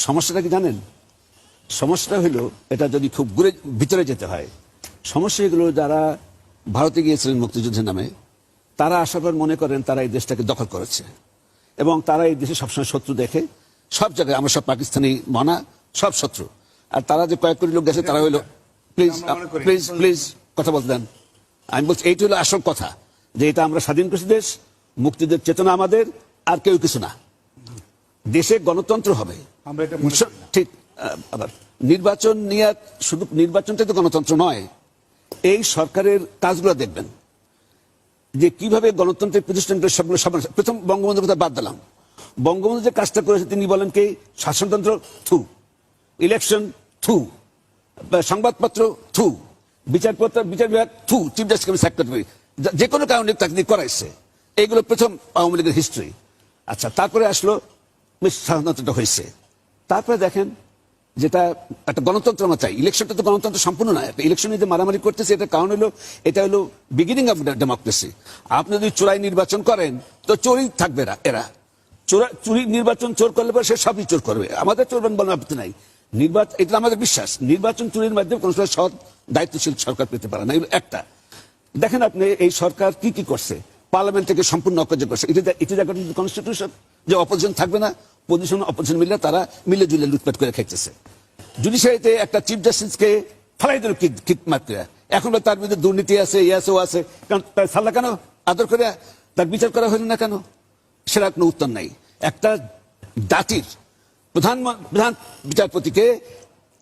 সমস্যাটা কি জানেন? সমস্যাটা হলো, এটা যদি খুব ভিতরে যেতে হয়, সমস্যা এগুলো যারা ভারতে গিয়েছিলেন মুক্তিযুদ্ধের নামে, তারা আসার পর মনে করেন তারা এই দেশটাকে দখল করেছে এবং তারা এই দেশে সবসময় শত্রু দেখে। সব জায়গায় আমরা সব পাকিস্তানি মানা সব শত্রু। আর তারা যে কয়েক কোটি লোক গেছে তারা হইলো, প্লিজ প্লিজ প্লিজ কথা বলতে দেন। আমি বলছি এইটা হলো আসল কথা, যে এটা আমরা স্বাধীন করেছি দেশ, মুক্তিদের চেতনা আমাদের, আর কেউ কিছু না। দেশে গণতন্ত্র হবে ঠিক। আবার নির্বাচন নিয়ে, শুধু নির্বাচনটাই তো গণতন্ত্র নয়। এই সরকারের কাজগুলো দেখবেন যে কিভাবে গণতন্ত্রের প্রতিষ্ঠানগুলো সবগুলো সমান। প্রথম বঙ্গবন্ধুর কথা বাদ দিলাম, বঙ্গবন্ধু যে কাজটা করেছে তিনি বলেন কি, শাসনতন্ত্র থু, ইলেকশন থু, সংবাদপত্র থু, বিচার বিভাগ থু, চিফ জাস্টিস সেক্রেটারি, যে কোনো কারণে তাকে দিয়ে করাইছে। এইগুলো প্রথম আওয়ামী লীগের হিস্ট্রি। আচ্ছা, তারপরে আসলো স্বাধীনতাটা হয়েছে। তারপরে দেখেন যেটা একটা গণতন্ত্র আমরা চাই, ইলেকশনটা তো গণতন্ত্র সম্পূর্ণ নয়। একটা ইলেকশনে যে মারামারি করতেছে, এটা কারণ হলো এটা হলো বিগিনিং অফ ডেমোক্রেসি। আপনি যদি চোরাই নির্বাচন করেন তো চোরই থাকবে এরা। চুরি নির্বাচন চোর করলে পরে সে সবই চোর করবে। আমাদের চোর বলার আপত্তি নাই, নির্বাচন এটা আমাদের বিশ্বাস। নির্বাচন চুরির মাধ্যমে কোনো সময় সৎ দায়িত্বশীল সরকার পেতে পারে না, এগুলো একটা। দেখেন আপনি এই সরকার কি কি করছে, পার্লামেন্ট থেকে সম্পূর্ণ অকার্য করছে। এটা কনস্টিটিউশন যে অপোজিশন থাকবে না, পজিশন অপোজিশন মিলে তারা মিলে জুলে লুটপাট করে খাইতেছে। জুডিশিয়ারিতে একটা চিফ জাস্টিসকে ফেলাই দিল কিক মারতে, এখন তার বিরুদ্ধে দুর্নীতি আছে, ও আছে, কারণ তার সাল্লা কেন আদর করে তার বিচার করা হইল না কেন? সেটা কোনো উত্তর নাই। একটা জাতির প্রধান বিচারপতিকে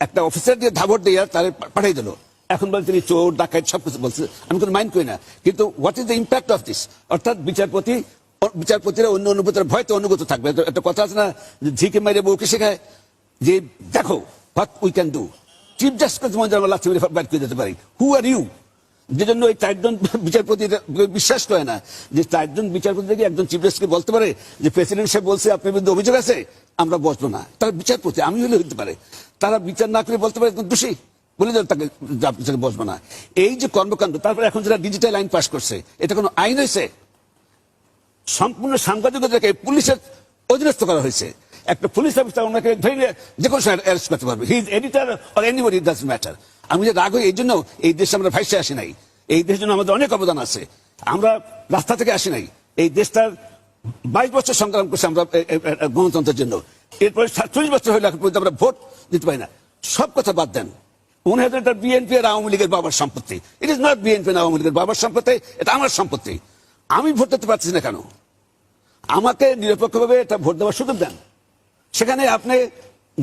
একটা অফিসার দিয়ে ধাবর দিয়ে তার পাঠাই দিল, এখন বলে তিনি চোর ডাকাত সবকিছু বলছে। আমি কোনো মাইন্ড করি না, কিন্তু what is the impact of this? অর্থাৎ বিচারপতিরা অন্য অনুভূতির ভয়তে অনুগত থাকবে। একটা কথা আছে না, যে ঝিকে মাইরে বউকে শেখায়, যে দেখো what we can do. Chief justice আমরা লাস্ট বাইর করে দিতে পারি। হু আর ইউ? যে জন্য ওই 4 জন বিচারপতি বিশ্বাস করে না যে 4 জন বিচারপতি থেকে একজন চিফ জাস্টিসকে বলতে পারে যে প্রেসিডেন্ট সাহেব বলছে আপনার বিরুদ্ধে অভিযোগ আছে, আমরা বসবো না। তারা বিচারপতি, আমি হলে হইতে পারে, তারা বিচার না করে বলতে পারে দোষী, বলে দেন তাকে বসবো না। এই যে কর্মকাণ্ড, তারপরে এখন যারা ডিজিটাল আইন পাস করছে, এটা কোনো আইন হয়েছে? সম্পূর্ণ সাংবাদিকতাকে পুলিশের অধীনস্থ করা হয়েছে। একটা পুলিশ অফিসার ওনাকে ধরে যে কোনো সময় অ্যারেস্ট করতে পারবে, he is editor or anybody, it doesn't matter. আমি যে রাগ হই এই জন্য, এই দেশে আমরা ভাইসে আসি নাই, এই দেশের জন্য আমাদের অনেক অবদান আছে, আমরা রাস্তা থেকে আসি নাই। এই দেশটার 22 বছর সংগ্রাম করছে আমরা গণতন্ত্রের জন্য, এরপরে 47 বছর হইলে এখন পর্যন্ত আমরা ভোট দিতে পারি না। সব কথা বাদ দেন, মনে হয় এটা বিএনপি আর আওয়ামী লীগের বাবার সম্পত্তি। ইট ইজ নট বিএনপি আর আওয়ামী লীগের বাবার সম্পত্তি, এটা আমার সম্পত্তি। আমি ভোট দিতে পারছি না কেন? আমাকে নিরপেক্ষভাবে এটা ভোট দেওয়ার সুযোগ দেন। সেখানে আপনি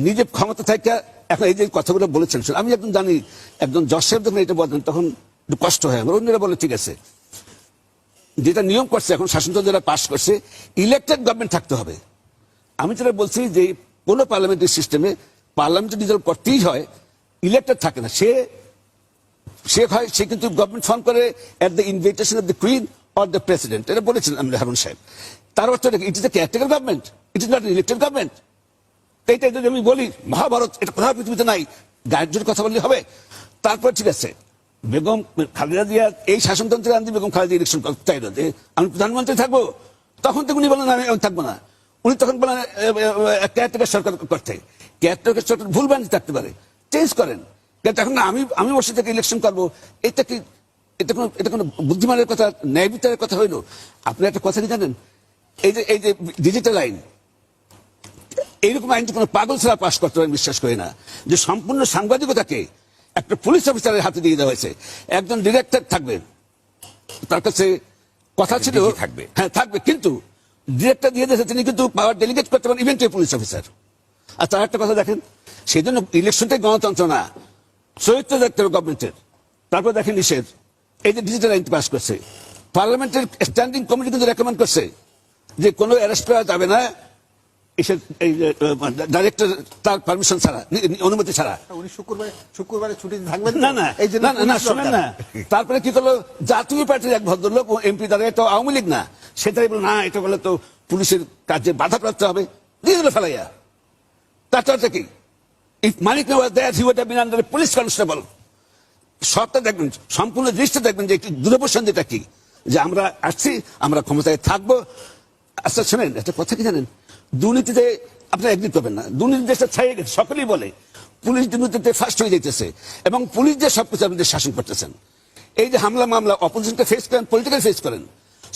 নিজে ক্ষমতা থেকে এখন এই যে কথাগুলো বলেছেন, আমি একদম জানি, একজন জজ সাহেব যখন এটা বলেন তখন একটু কষ্ট হয়। অন্যরা বলে ঠিক আছে, যেটা নিয়ম করছে এখন শাসনতন্ত্র যারা পাশ করছে, ইলেকটেড গভর্নমেন্ট থাকতে হবে। আমি যেটা বলছি যে কোনো পার্লামেন্টারি সিস্টেমে পার্লামেন্ট ডিজলভ করতেই হয়, ইলেকটেড থাকে না। সে হয়, সে কিন্তু গভর্নমেন্ট ফর্ম করে at the invitation of the queen or the president. এটা বলেছেন হারুন সাহেব। তার অর্থ it is a caretaker government, it is not elected government. এইটাই যদি আমি বলি মহাভারত, এটা কোথাও পৃথিবীতে নাই, গায়ের জন্য কথা বললে হবে? তারপর ঠিক আছে, বেগম খালেদা জিয়া এই শাসনতন্ত্রের আনতে বেগম খালেদা ইলেকশন চাইল যে আমি প্রধানমন্ত্রী থাকবো, তখন তো উনি বলেন আমি থাকবো না। উনি তখন বলেন কেয়ারটেকার সরকার করতে। কেয়ারটেকার সরকার ভুল বানিয়ে থাকতে পারে, চেঞ্জ করেন। এখন আমি বসে থেকে ইলেকশন করবো, এটা কি, এটা কোনো বুদ্ধিমানের কথা, ন্যায় বিচারের কথা হইলো? আপনি একটা কথা কি জানেন, এই যে ডিজিটাল আইন, এইরকম আইন কোনো পাগল ছাড়া পাশ করতে পারে বিশ্বাস করি না। যে সম্পূর্ণ সাংবাদিকতাকে একটা পুলিশ অফিসারের হাতে দিয়ে দেওয়া হয়েছে। একজন ডিরেক্টর থাকবে, তার কাছে কথা ছিল থাকবে, হ্যাঁ থাকবে, কিন্তু ডিরেক্টর দিয়ে দিয়েছে তিনি কিন্তু পাওয়ার ডেলিগেট করতে পারেন ইভেন টু পুলিশ অফিসার। আর তার একটা কথা দেখেন, সেই জন্য ইলেকশনটাই গণতন্ত্র না, চরিত্র দেখতে হবে গভর্নমেন্টের। তারপর দেখেন নিষেধ, এই যে ডিজিটাল আইন পাস করছে, পার্লামেন্টের স্ট্যান্ডিং কমিটি কিন্তু রেকমেন্ড করছে যে কোনো অ্যারেস্ট করা যাবে না ডাইরেক্টর তার পারমিশন ছাড়া, অনুমতি ছাড়া। উনি শুক্রবারে ছুটিতে থাকবেন না, না শোনেন না। তারপরে কি করলো, জাতীয় পার্টির এক ভদ্রলোক এমপি, দ্বারা এটা আওয়ামী লীগ না, সেটাই বলল না, এটা বলে তো পুলিশের কাজে বাধাপ্রাপ্ত হবে, দিয়ে দিল ফেলাইয়া। তার চর্চা কি? If Manik was there he would have been under police constable. সবটা দেখবেন, সম্পূর্ণ দৃষ্টি দেখবেন যে একটি দুরবসন্ধিটা কি, যে আমরা আসছি, আমরা ক্ষমতায় থাকবো। আচ্ছা শোনেন, একটা কথা কি জানেন, দুর্নীতিতে আপনারা একদিন করবেন না, দুর্নীতি দেশটা ছাইয়ে গেছে, সকলেই বলে পুলিশ দুর্নীতিতে ফার্স্ট হয়ে যাইতেছে এবং পুলিশ যে সবকিছু আপনাদের শাসন করতেছেন। এই যে হামলা মামলা অপোজিশনকে ফেস করেন, পলিটিক্যাল ফেস করেন।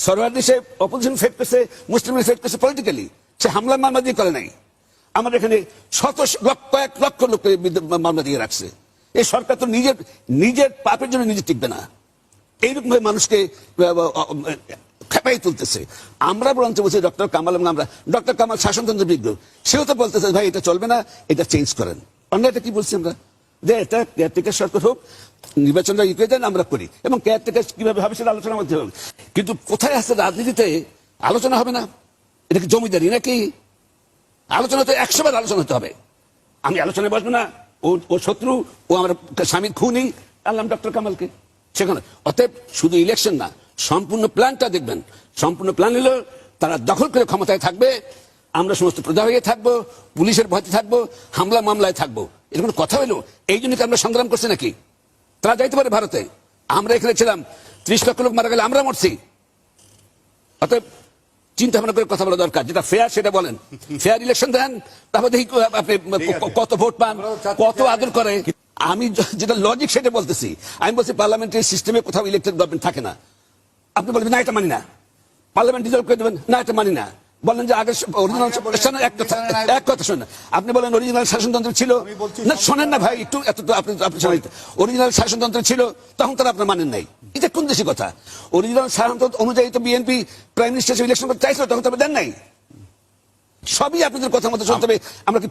সরওয়ার্দী সে অপোজিশন ফেস করছে, মুসলিমরা ফেস করছে পলিটিক্যালি, সে হামলা মামলা দিয়ে করে নাই। আমাদের এখানে কয়েক লক্ষ লোককে মামলা দিয়ে রাখছে। এই সরকার তো নিজের পাপের জন্য নিজে টিকবে না, এইরকম ভাবে মানুষকে খেপাই তুলতেছে। আমরা বরঞ্চ বলছি ডক্টর কামাল, এবং আমরা ডক্টর কামাল শাসনতন্ত্র বিজ্ঞ, সেও তো বলতেছে ভাই এটা চলবে না, এটা চেঞ্জ করেন। আমরা এটা কি বলছি আমরা, যে এটা কেয়ারটেকার সরকার হোক, নির্বাচনটা ইয়ে দেন, আমরা করি, এবং কেয়ারটেকার কিভাবে হবে সেটা আলোচনার মধ্যে হবে। কিন্তু কোথায় আছে রাজনীতিতে আলোচনা হবে না? এটা কি জমিদারি নাকি? আলোচনা তো 100 বার আলোচনা হতে হবে। আমি আলোচনায় বসবো না, ও শত্রু, ও আমার স্বামীর খুনি, আল্লাহ ডক্টর কামালকে সেখানে। অতএব শুধু ইলেকশন না, সম্পূর্ণ প্ল্যানটা দেখবেন। সম্পূর্ণ প্ল্যান হলো তারা দখল করে ক্ষমতায় থাকবে, আমরা সমস্ত প্রজা হয়ে থাকবো, পুলিশের ভয়তে থাকবো, হামলা মামলায় থাকবো। এটা কোনো কথা হলো? এই জন্য কি আমরা সংগ্রাম করছি নাকি? তারা যাইতে পারে ভারতে, আমরা এখানে ছিলাম, 30 লক্ষ লোক মারা গেলে আমরা মরছি। অতএব চিন্তা ভাবনা করে কথা বলা দরকার, যেটা ফেয়ার সেটা বলেন। ফেয়ার ইলেকশন দেন, তারপর দেখি আপনি কত ভোট পান, কত আদর করে। আমি যেটা লজিক সেটা বলতেছি। আমি বলছি পার্লামেন্টারি সিস্টেমে কোথাও ইলেক্টেড গভর্নমেন্ট থাকে না। আপনি বলবেন না এটা মানি না, পার্লামেন্ট ডিজলভ করে দেবেন, না এটা মানি না। বলেন যে আগে অরিজিনাল এক কথা শোনেন, আপনি বলেন অরিজিনাল শাসনতন্ত্র ছিল না, শোনেন না ভাই একটু, এত আপনি অরিজিনাল শাসনতন্ত্র ছিল, তখন তারা আপনার মানেন নাই। এটা কোন দেশি কথা? অরিজিনাল শাসনতন্ত্র অনুযায়ী তো বিএনপি প্রাইম মিনিস্টার ইলেকশন করতে চাইছিল, তখন তবে দেন নাই। সবই আপনাদের কথা মতো চলতে হবে। আমরা কি